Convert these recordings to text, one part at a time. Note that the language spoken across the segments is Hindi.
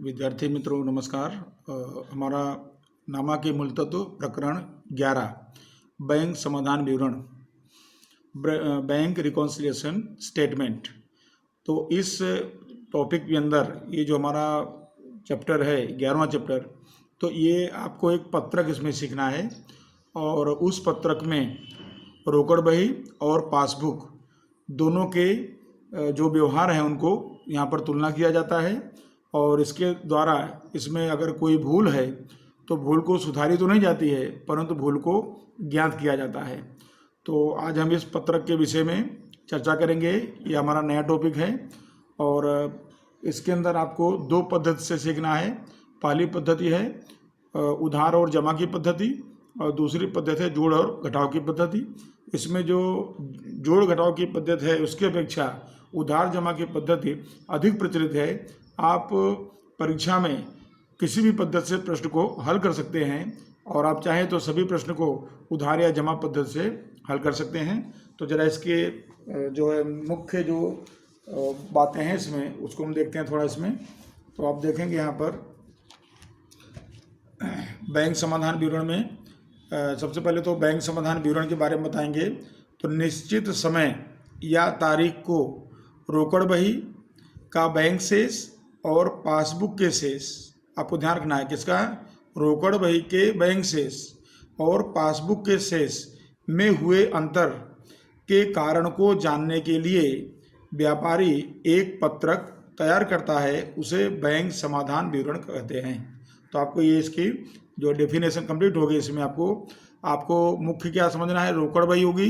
विद्यार्थी मित्रों नमस्कार। हमारा नामांकित मूलतत्व प्रकरण 11 बैंक समाधान विवरण, बैंक रिकॉन्सिलिएशन स्टेटमेंट। तो इस टॉपिक के अंदर ये जो हमारा चैप्टर है 11वां चैप्टर, तो ये आपको एक पत्रक इसमें सीखना है और उस पत्रक में रोकड़ बही और पासबुक दोनों के जो व्यवहार हैं उनको यहाँ पर तुलना किया जाता है और इसके द्वारा इसमें अगर कोई भूल है तो भूल को सुधारी तो नहीं जाती है, परंतु भूल को ज्ञात किया जाता है। तो आज हम इस पत्रक के विषय में चर्चा करेंगे। ये हमारा नया टॉपिक है और इसके अंदर आपको दो पद्धति से सीखना है। पहली पद्धति है उधार और जमा की पद्धति और दूसरी पद्धति है जोड़ और घटाव की पद्धति। इसमें जो जोड़ घटाव की पद्धति है उसकी अपेक्षा उधार जमा की पद्धति अधिक प्रचलित है। आप परीक्षा में किसी भी पद्धति से प्रश्न को हल कर सकते हैं और आप चाहें तो सभी प्रश्न को उधार या जमा पद्धति से हल कर सकते हैं। तो जरा इसके जो है मुख्य जो बातें हैं इसमें उसको हम देखते हैं थोड़ा इसमें। तो आप देखेंगे यहाँ पर बैंक समाधान विवरण में सबसे पहले तो बैंक समाधान विवरण के बारे में बताएंगे। तो निश्चित समय या तारीख को रोकड़ बही का बैंक शेष और पासबुक के शेष, आपको ध्यान रखना है किसका, रोकड़ बही के बैंक शेष और पासबुक के शेष में हुए अंतर के कारण को जानने के लिए व्यापारी एक पत्रक तैयार करता है, उसे बैंक समाधान विवरण कहते हैं। तो आपको ये इसकी जो डेफिनेशन कंप्लीट होगी इसमें आपको मुख्य क्या समझना है, रोकड़ बही होगी,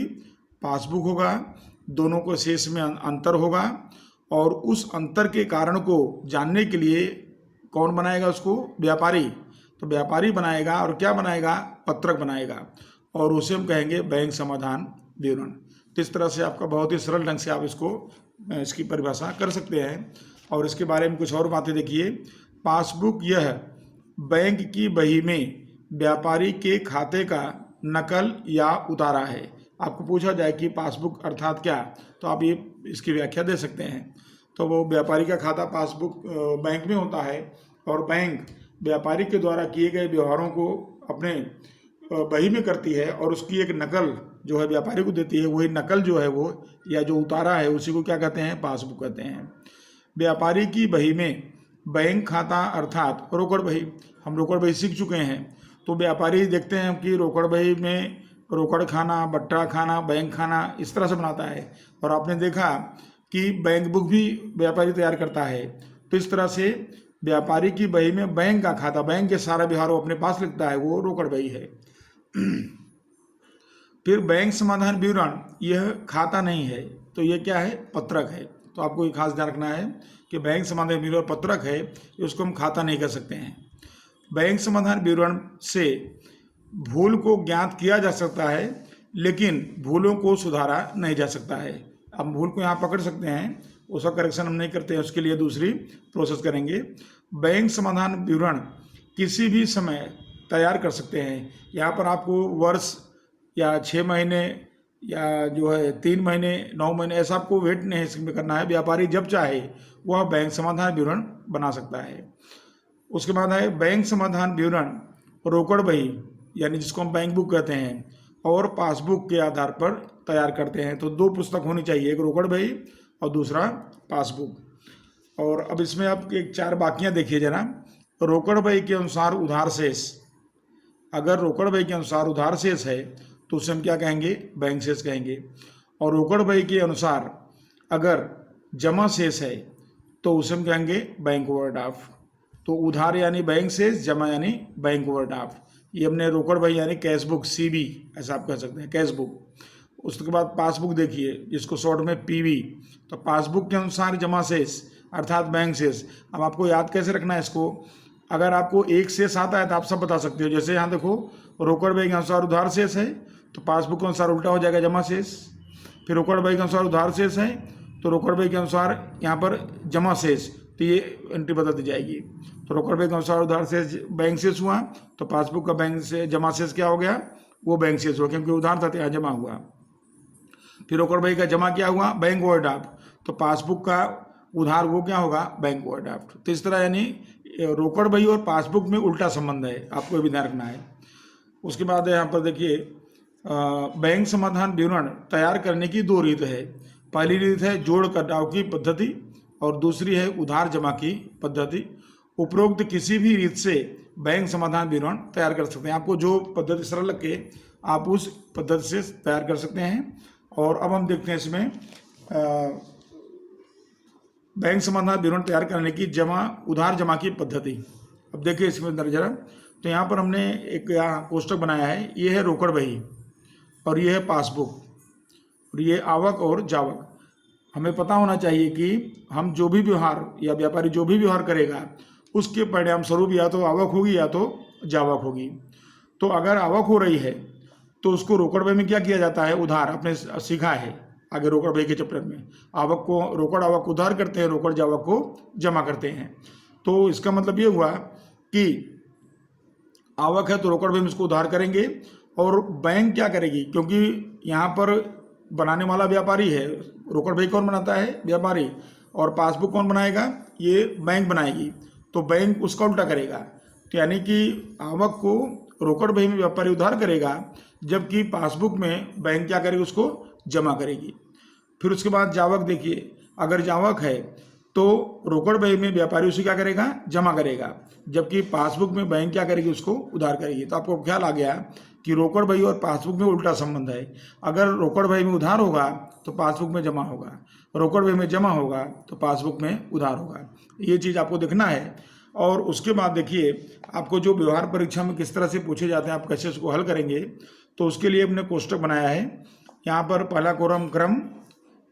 पासबुक होगा, दोनों को शेष में अंतर होगा और उस अंतर के कारण को जानने के लिए कौन बनाएगा उसको, व्यापारी। तो व्यापारी बनाएगा और क्या बनाएगा, पत्रक बनाएगा और उसे हम कहेंगे बैंक समाधान विवरण। तो इस तरह से आपका बहुत ही सरल ढंग से आप इसकी परिभाषा कर सकते हैं। और इसके बारे में कुछ और बातें देखिए। पासबुक यह बैंक की बही में व्यापारी के खाते का नकल या उतारा है। आपको पूछा जाए कि पासबुक अर्थात क्या, तो आप ये इसकी व्याख्या दे सकते हैं। तो वो व्यापारी का खाता पासबुक बैंक में होता है और बैंक व्यापारी के द्वारा किए गए व्यवहारों को अपने बही में करती है और उसकी एक नकल जो है व्यापारी को देती है। वही नकल जो है वो या जो उतारा है उसी को क्या कहते हैं, पासबुक कहते हैं। व्यापारी की बही में बैंक खाता अर्थात रोकड़ बही, हम रोकड़ बही सीख चुके हैं। तो व्यापारी देखते हैं कि रोकड़ बही में रोकड़ खाना, बट्टा खाना, बैंक खाना इस तरह से बनाता है। और आपने देखा कि बैंक बुक भी व्यापारी तैयार करता है। तो इस तरह से व्यापारी की बही में बैंक का खाता, बैंक के सारा व्यवहार वो अपने पास लिखता है, वो रोकड़ बही है। फिर बैंक समाधान विवरण, यह खाता नहीं है, तो ये क्या है, पत्रक है। तो आपको ये खास ध्यान रखना है कि बैंक समाधान विवरण पत्रक है, उसको हम खाता नहीं कर सकते हैं। बैंक समाधान विवरण से भूल को ज्ञात किया जा सकता है लेकिन भूलों को सुधारा नहीं जा सकता है। हम भूल को यहाँ पकड़ सकते हैं, उसका करेक्शन हम नहीं करते हैं, उसके लिए दूसरी प्रोसेस करेंगे। बैंक समाधान विवरण किसी भी समय तैयार कर सकते हैं। यहाँ पर आपको वर्ष या 6 महीने या जो है 3 महीने 9 महीने ऐसा आपको वेट नहीं इसमें करना है। व्यापारी जब चाहे वह बैंक समाधान विवरण बना सकता है। उसके बाद है बैंक समाधान विवरण रोकड़ बही यानी जिसको हम बैंक बुक कहते हैं और पासबुक के आधार पर तैयार करते हैं। तो दो पुस्तक होनी चाहिए, एक रोकड़ बही और दूसरा पासबुक। और अब इसमें आप एक 4 बाकियां देखिए जरा। रोकड़ बही के अनुसार उधार शेष, अगर रोकड़ बही के अनुसार उधार शेष है तो उसे हम क्या कहेंगे, बैंक शेष कहेंगे। और रोकड़ बही के अनुसार अगर जमा शेष है तो उसे हम कहेंगे बैंक ओवरड्राफ्ट। तो उधार यानी बैंक शेष, जमा यानी बैंक ओवरड्राफ्ट। ये हमने रोकड़ बही यानी कैश बुक, सीबी ऐसा आप कह सकते हैं, कैश बुक। उसके बाद पासबुक देखिए जिसको शॉर्ट में पीवी। तो पासबुक के अनुसार जमा शेष अर्थात बैंक शेष। अब आपको याद कैसे रखना है इसको, अगर आपको एक शेष आता है तो आप सब बता सकते हो। जैसे यहाँ देखो रोकड़ बही के अनुसार उधार शेष है तो पासबुक के अनुसार उल्टा हो जाएगा जमा शेष। फिर रोकड़ बही के अनुसार उधार शेष है तो रोकड़ बही के अनुसार यहाँ पर जमा शेष, तो ये एंट्री बदल दी जाएगी। तो रोकड़ बही के अनुसार उधार शेष बैंक शेष हुआ तो पासबुक का बैंक से जमा शेष क्या हो गया, वो बैंक शेष हुआ क्योंकि उधार था तो यहाँ जमा हुआ। फिर रोकड़ बही का जमा क्या हुआ, बैंक ओवरड्राफ्ट। तो पासबुक का उधार वो क्या होगा, बैंक ओवरड्राफ्ट। तो इस तरह यानी रोकड़ बही और पासबुक में उल्टा संबंध है, आपको ये भी ध्यान रखना है। उसके बाद यहाँ पर देखिए बैंक समाधान विवरण तैयार करने की दो रीत है। पहली रीत है जोड़ घटाव की पद्धति और दूसरी है उधार जमा की पद्धति। उपरोक्त किसी भी रीत से बैंक समाधान विवरण तैयार कर सकते हैं। आपको जो पद्धति सरल लगे आप उस पद्धति से तैयार कर सकते हैं। और अब हम देखते हैं इसमें बैंक समाधान विवरण तैयार करने की उधार जमा की पद्धति। अब देखिए इसमें जरा, तो यहाँ पर हमने एक यहाँ कोष्टक बनाया है। ये है रोकड़ बही और ये है पासबुक और ये आवक और जावक। हमें पता होना चाहिए कि हम जो भी व्यवहार या व्यापारी जो भी व्यवहार करेगा उसके परिणाम स्वरूप या तो आवक होगी या तो जावक होगी। तो अगर आवक हो रही है तो उसको रोकड़ बही में क्या किया जाता है, उधार। आपने सीखा है आगे रोकड़ बही के चैप्टर में, आवक को रोकड़ आवक उधार करते हैं, रोकड़ जावक को जमा करते हैं। तो इसका मतलब ये हुआ कि आवक है तो रोकड़ बही में इसको उधार करेंगे और बैंक क्या करेगी, क्योंकि यहाँ पर बनाने वाला व्यापारी है, रोकड़ बही कौन बनाता है, व्यापारी, और पासबुक कौन बनाएगा, ये बैंक बनाएगी। तो बैंक उसका उल्टा करेगा। तो यानी कि आवक को रोकड़ बही में व्यापारी उधार करेगा जबकि पासबुक में बैंक क्या करेगी, उसको जमा करेगी। फिर उसके बाद जावक देखिए, अगर जावक है तो रोकड़ बही में व्यापारी उसे क्या करेगा, जमा करेगा, जबकि पासबुक में बैंक क्या करेगी, उसको उधार करेगी। तो आपको ख्याल आ गया कि रोकड़ बही और पासबुक में उल्टा संबंध है। अगर रोकड़ बही में उधार होगा तो पासबुक में जमा होगा, रोकड़ बही में जमा होगा तो पासबुक में उधार होगा। ये चीज़ आपको देखना है। और उसके बाद देखिए आपको जो व्यवहार परीक्षा में किस तरह से पूछे जाते हैं, आप कैसे उसको हल करेंगे, तो उसके लिए हमने कोष्टक बनाया है। यहाँ पर पहला क्रम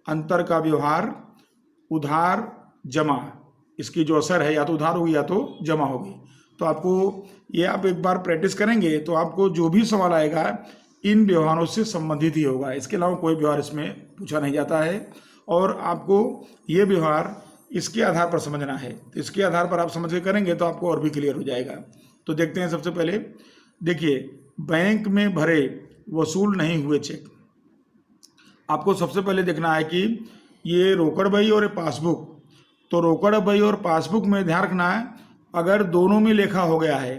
अंतर का व्यवहार, उधार जमा, इसकी जो असर है या तो उधार होगी या तो जमा होगी। तो आपको ये आप एक बार प्रैक्टिस करेंगे तो आपको जो भी सवाल आएगा इन व्यवहारों से संबंधित ही होगा। इसके अलावा कोई व्यवहार इसमें पूछा नहीं जाता है और आपको ये व्यवहार इसके आधार पर समझना है। तो इसके आधार पर आप समझ के करेंगे तो आपको और भी क्लियर हो जाएगा। तो देखते हैं, सबसे पहले देखिए बैंक में भरे वसूल नहीं हुए चेक। आपको सबसे पहले देखना है कि ये रोकड़ बही और पासबुक, तो रोकड़ बही और पासबुक में ध्यान रखना है अगर दोनों में लेखा हो गया है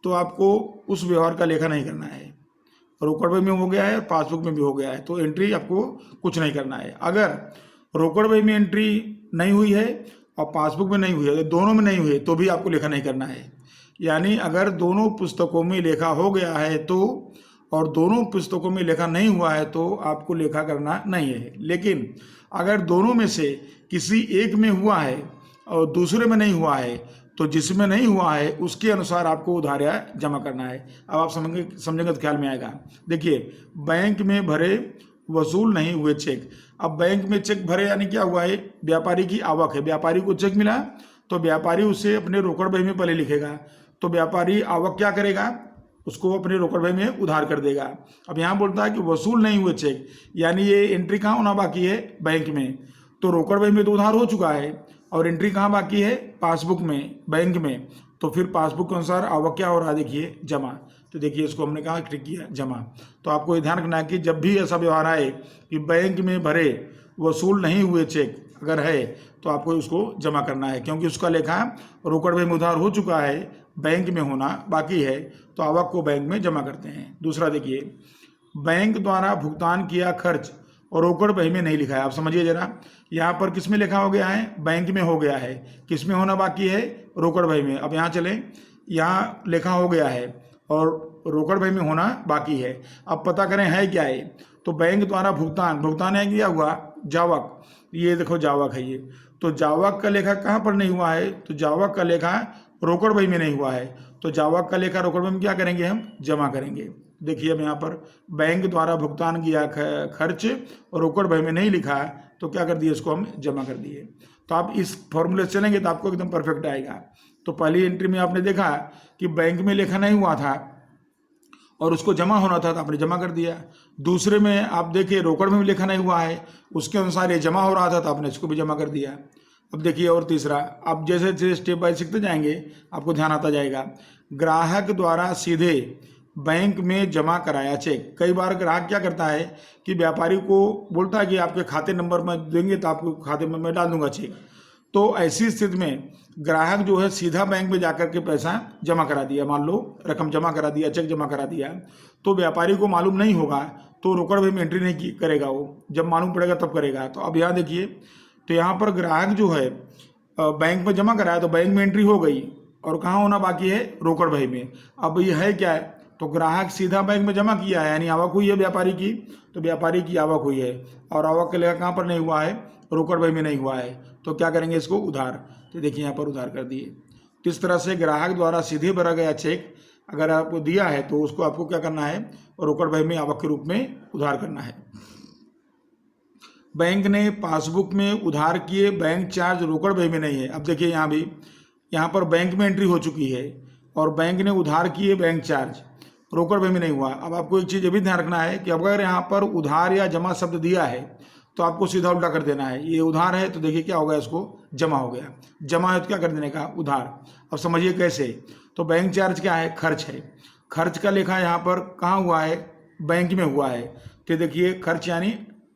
तो आपको उस व्यवहार का लेखा नहीं करना है। रोकड़ बही में हो गया है और पासबुक में भी हो गया है तो एंट्री आपको कुछ नहीं करना है। अगर रोकड़ बही में एंट्री नहीं हुई है और पासबुक में नहीं हुई है, दोनों में नहीं हुई है तो भी आपको लेखा नहीं करना है। यानी अगर दोनों पुस्तकों में लेखा हो गया है तो, और दोनों पुस्तकों में लेखा नहीं हुआ है तो आपको लेखा करना नहीं है। लेकिन अगर दोनों में से किसी एक में हुआ है और दूसरे में नहीं हुआ है तो जिसमें नहीं हुआ है उसके अनुसार आपको उधार या जमा करना है। अब आप समझेंगे तो ख्याल में आएगा। देखिए बैंक में भरे वसूल नहीं हुए चेक। अब बैंक में चेक भरे यानी क्या हुआ है, व्यापारी की आवक है, व्यापारी को चेक मिला तो व्यापारी उसे अपने रोकड़ बही में पहले लिखेगा। तो व्यापारी आवक क्या करेगा, उसको अपने रोकड़ बही में उधार कर देगा। अब यहाँ बोलता है कि वसूल नहीं हुए चेक, यानी ये एंट्री कहाँ होना बाकी है, बैंक में। तो रोकड़ बही में तो उधार हो चुका है और एंट्री कहाँ बाकी है, पासबुक में, बैंक में। तो फिर पासबुक के अनुसार आवक क्या हो रहा है, देखिए जमा। तो देखिए इसको हमने कहा क्लिक किया जमा। तो आपको ये ध्यान रखना है कि जब भी ऐसा व्यवहार आए कि बैंक में भरे वसूल नहीं हुए चेक अगर है तो आपको उसको जमा करना है, क्योंकि उसका लेखा रोकड़ बही में उधार हो चुका है, बैंक में होना बाकी है, तो आवक को बैंक में जमा करते हैं। दूसरा देखिए, बैंक द्वारा भुगतान किया खर्च और रोकड़ बही में नहीं लिखा है। आप समझिए जरा, यहाँ पर किस में लिखा हो गया है, बैंक में हो गया है, किस में होना बाकी है, रोकड़ बही में। अब यहाँ चलें, यहाँ लिखा हो गया है और रोकड़ बही में होना बाकी है। अब पता करें है क्या है, तो बैंक द्वारा भुगतान है क्या हुआ, जावक। ये देखो जावक है ये, तो जावक का लेखा कहाँ पर नहीं हुआ है, तो जावक का लेखा रोकड़ बही में नहीं हुआ है, तो जावक का लेखा रोकड़ बही में क्या करेंगे, हम जमा करेंगे। देखिए अब यहाँ पर बैंक द्वारा भुगतान किया खर्च और रोकड़ बही में नहीं लिखा तो क्या कर दिए, इसको हम जमा कर दिए। तो आप इस फॉर्मूले से चलेंगे तो आपको एकदम परफेक्ट आएगा। तो पहली एंट्री में आपने देखा कि बैंक में लेखा नहीं हुआ था और उसको जमा होना था तो आपने जमा कर दिया। दूसरे में आप देखिए रोकड़ में भी लेखा नहीं हुआ है, उसके अनुसार ये जमा हो रहा था तो आपने इसको भी जमा कर दिया। अब देखिए और तीसरा, आप जैसे जैसे स्टेप बाय सीखते जाएंगे आपको ध्यान आता जाएगा। ग्राहक द्वारा सीधे बैंक में जमा कराया चेक। कई बार ग्राहक क्या करता है कि व्यापारी को बोलता है कि आपके खाते नंबर में देंगे तो आपको खाते में मैं डाल दूंगा चेक। तो ऐसी स्थिति में ग्राहक जो है सीधा बैंक में जाकर के पैसा जमा करा दिया, मान लो रकम जमा करा दिया, चेक जमा करा दिया, तो व्यापारी को मालूम नहीं होगा तो रोकड़ भाई में एंट्री नहीं करेगा, वो जब मालूम पड़ेगा तब करेगा। तो अब यहाँ देखिए, तो यहाँ पर ग्राहक जो है बैंक में जमा कराया तो बैंक में एंट्री हो गई, और कहाँ होना बाकी है, रोकड़ भाई में। अब ये है क्या है, तो ग्राहक सीधा बैंक में जमा किया है, यानी आवक हुई है व्यापारी की, तो व्यापारी की आवक हुई है, और आवक का लेखा कहाँ पर नहीं हुआ है, रोकड़ भाई में नहीं हुआ है, तो क्या करेंगे इसको उधार। तो देखिए यहाँ पर उधार कर दिए। तो इस तरह से ग्राहक द्वारा सीधे भरा गया चेक अगर आपको दिया है तो उसको आपको क्या करना है, रोकड़ भाई में आवक के रूप में उधार करना है। बैंक ने पासबुक में उधार किए बैंक चार्ज रोकड़ भाई में नहीं है। अब देखिए यहाँ भी, यहाँ पर बैंक में एंट्री हो चुकी है और बैंक ने उधार किए बैंक चार्ज रोकड़ भाई में नहीं हुआ। अब आपको एक चीज़ ये भी ध्यान रखना है कि अगर यहाँ पर उधार या जमा शब्द दिया है तो आपको सीधा उल्टा कर देना है। ये उधार है तो देखिए क्या हो गया, इसको जमा हो गया, जमा है तो क्या कर देने का, उधार। अब समझिए कैसे, तो बैंक चार्ज क्या है, खर्च है, खर्च का लेखा यहाँ पर कहाँ हुआ है, बैंक में हुआ है। तो देखिए खर्च यानी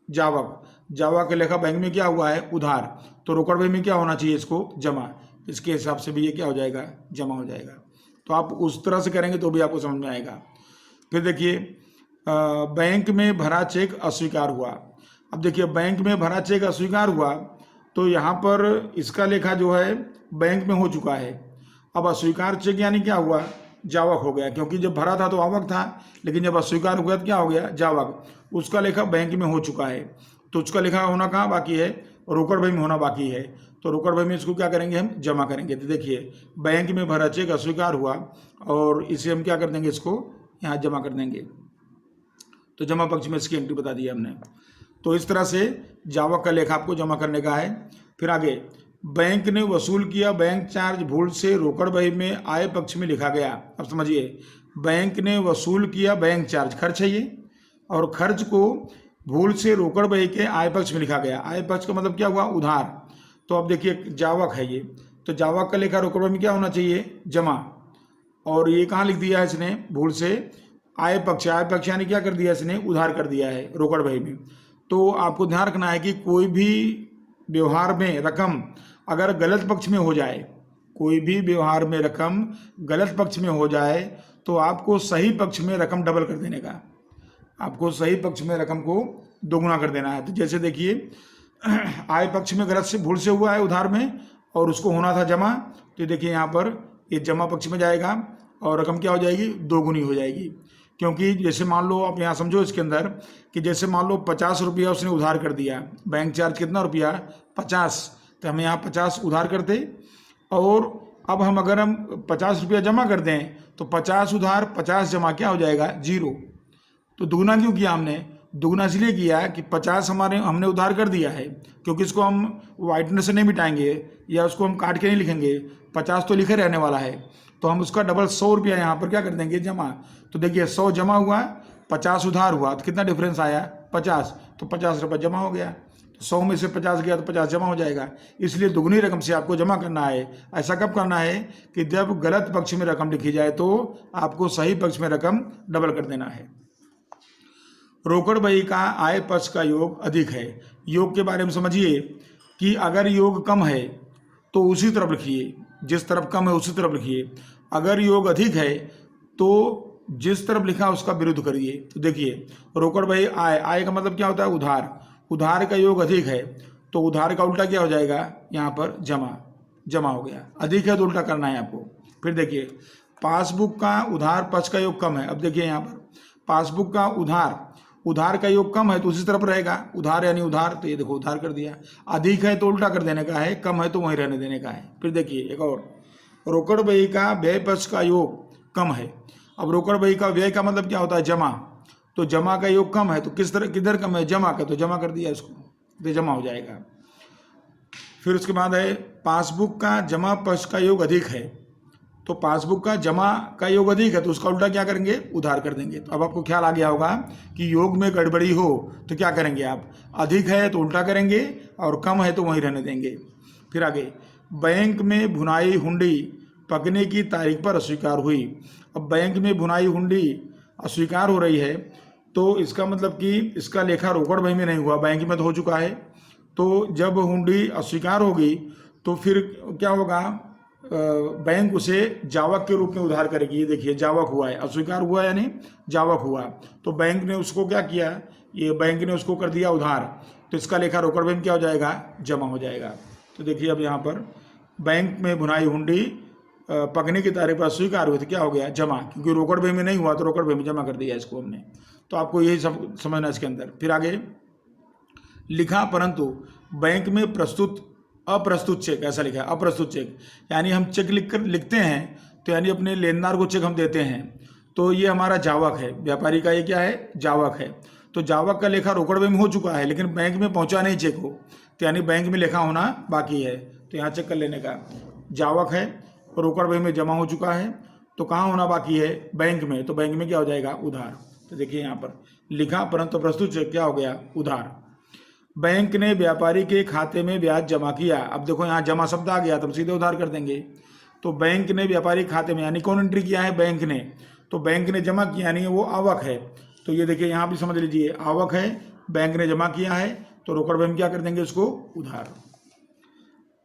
जावक, जावा के लेखा बैंक में क्या हुआ है, उधार, तो रोकड़ भाई में क्या होना चाहिए, इसको जमा। इसके हिसाब से भी ये क्या हो जाएगा, जमा हो जाएगा। तो आप उस तरह से करेंगे तो भी आपको समझ में आएगा। फिर देखिए बैंक में भरा चेक अस्वीकार हुआ। अब देखिए बैंक में भरा चेक अस्वीकार हुआ तो यहाँ पर इसका लेखा जो है बैंक में हो चुका है। अब अस्वीकार चेक यानी क्या हुआ, जावक हो गया, क्योंकि जब भरा था तो आवक था, लेकिन जब अस्वीकार हुआ तो क्या हो गया, जावक। उसका लेखा बैंक में हो चुका है तो उसका लेखा होना कहाँ बाकी है, रोकड़ भाई में होना बाकी है। तो रोकड़ भाई में इसको क्या करेंगे, हम जमा करेंगे। तो देखिए बैंक में भरा चेक अस्वीकार हुआ और इसे हम क्या कर देंगे, इसको यहाँ जमा कर देंगे। तो जमा पक्ष में इसकी एंट्री बता दी हमने। तो इस तरह से जावक का लेखा आपको जमा करने का है। फिर आगे, बैंक ने वसूल किया बैंक चार्ज भूल से रोकड़ भाई में आय पक्ष में लिखा गया। अब समझिए, बैंक ने वसूल किया बैंक चार्ज, खर्च है ये, और खर्च को भूल से रोकड़ भाई के आय पक्ष में लिखा गया। आय पक्ष का मतलब क्या हुआ, उधार। तो अब देखिए जावक है ये, तो जावक का लेखा रोकड़ भाई में क्या होना चाहिए, जमा, और ये कहाँ लिख दिया है इसने, भूल से आय पक्ष, आय पक्ष यानी क्या कर दिया इसने, उधार कर दिया है रोकड़ भाई में। तो आपको ध्यान रखना है कि कोई भी व्यवहार में रकम अगर गलत पक्ष में हो जाए, कोई भी व्यवहार में रकम गलत पक्ष में हो जाए तो आपको सही पक्ष में रकम डबल कर देने का, आपको सही पक्ष में रकम को दोगुना कर देना है। तो जैसे देखिए आय पक्ष में गलत से भूल से हुआ है उधार में और उसको होना था जमा, तो देखिए यहाँ पर ये जमा पक्ष में जाएगा और रकम क्या हो जाएगी, दोगुनी हो जाएगी। क्योंकि जैसे मान लो आप यहाँ समझो इसके अंदर कि जैसे मान लो 50 रुपया उसने उधार कर दिया, बैंक चार्ज कितना रुपया, 50, तो हम यहाँ 50 उधार करते, और अब हम अगर हम 50 रुपया जमा कर दें तो 50 उधार 50 जमा क्या हो जाएगा, 0। तो दुगना क्यों किया हमने, दुगना इसलिए किया कि 50 हमने उधार कर दिया है, क्योंकि इसको हम वाइटनर से नहीं मिटाएंगे या उसको हम काट के नहीं लिखेंगे, 50 तो लिखे रहने वाला है, तो हम उसका डबल 100 रुपया यहाँ पर क्या कर देंगे, जमा। तो देखिए 100 जमा हुआ, 50 उधार हुआ, तो कितना डिफरेंस आया, 50, तो 50 रुपये जमा हो गया। तो 100 में से 50 गया तो 50 जमा हो जाएगा। इसलिए दुगनी रकम से आपको जमा करना है। ऐसा कब करना है कि जब गलत पक्ष में रकम लिखी जाए तो आपको सही पक्ष में रकम डबल कर देना है। रोकड़ बही का आय पक्ष का योग अधिक है। योग के बारे में समझिए कि अगर योग कम है तो उसी तरफ लिखिए, जिस तरफ कम है उसी तरफ लिखिए। अगर योग अधिक है तो जिस तरफ लिखा उसका विरुद्ध करिए। तो देखिए रोकड़ बही आय, आय का मतलब क्या होता है, उधार, उधार का योग अधिक है तो उधार का उल्टा क्या हो जाएगा, यहाँ पर जमा, जमा हो गया। अधिक है तो उल्टा करना है आपको। फिर देखिए पासबुक का उधार पक्ष का योग कम है। अब देखिए यहाँ पर पासबुक का उधार का योग कम है तो उसी तरफ रहेगा, उधार यानी उधार, तो ये देखो उधार कर दिया। अधिक है तो उल्टा कर देने का है, कम है तो वहीं रहने देने का है। फिर देखिए एक और, रोकड़ बही का व्यय पक्ष का योग कम है। अब रोकड़ बही का व्यय का मतलब क्या होता है, जमा, तो जमा का योग कम है तो किस तरह किधर कम है, जमा का, तो जमा कर दिया इसको, तो जमा हो जाएगा। फिर उसके बाद है पासबुक का जमा पक्ष का योग अधिक है, तो पासबुक का जमा का योग अधिक है तो उसका उल्टा क्या करेंगे, उधार कर देंगे। तो अब आपको ख्याल आ गया होगा कि योग में गड़बड़ी हो तो क्या करेंगे आप, अधिक है तो उल्टा करेंगे और कम है तो वहीं रहने देंगे। फिर आगे, बैंक में भुनाई हुंडी पकने की तारीख पर अस्वीकार हुई। अब बैंक में भुनाई हुंडी अस्वीकार हो रही है तो इसका मतलब कि इसका लेखा रोकड़ बही में नहीं हुआ, बैंक में तो हो चुका है। तो जब हुंडी अस्वीकार होगी तो फिर क्या होगा, बैंक उसे जावक के रूप में उधार करेगी। ये देखिए जावक हुआ है, अस्वीकार हुआ यानी जावक हुआ, तो बैंक ने उसको क्या किया, ये बैंक ने उसको कर दिया उधार, तो इसका लेखा रोकड़ में क्या हो जाएगा, जमा हो जाएगा। तो देखिए अब यहाँ पर बैंक में भुनाई हुंडी पकने की तारीख पर स्वीकार हुई तो क्या हो गया, जमा, क्योंकि रोकड़ में नहीं हुआ तो रोकड़ में जमा कर दिया इसको हमने। तो आपको यही सब समझना इसके अंदर। फिर आगे लिखा परंतु बैंक में अप्रस्तुत चेक, ऐसा लिखा है अप्रस्तुत चेक, यानी हम चेक लिखते हैं तो यानी अपने लेनदार को चेक हम देते हैं, तो ये हमारा जावक है, व्यापारी का ये क्या है, जावक है। तो जावक का लेखा रोकड़ में हो चुका है लेकिन बैंक में पहुंचा नहीं चेक हो, तो यानी बैंक में लेखा होना बाकी है। तो यहाँ चेक कर लेने का, जावक है रोकड़ में जमा हो चुका है, तो कहाँ होना बाकी है, बैंक में, तो बैंक में क्या हो जाएगा, उधार। तो देखिए यहाँ पर लिखा परंतु प्रस्तुत चेक क्या हो गया, उधार। बैंक ने व्यापारी के खाते में ब्याज जमा किया। अब देखो यहाँ जमा शब्द आ गया, तब सीधे उधार कर देंगे। तो बैंक ने व्यापारी खाते में, यानी कौन एंट्री किया है, बैंक ने, तो बैंक ने जमा किया यानी वो आवक है। तो ये देखिए यहाँ भी समझ लीजिए, आवक है, बैंक ने जमा किया है, तो रोकड़ में क्या कर देंगे उसको, उधार।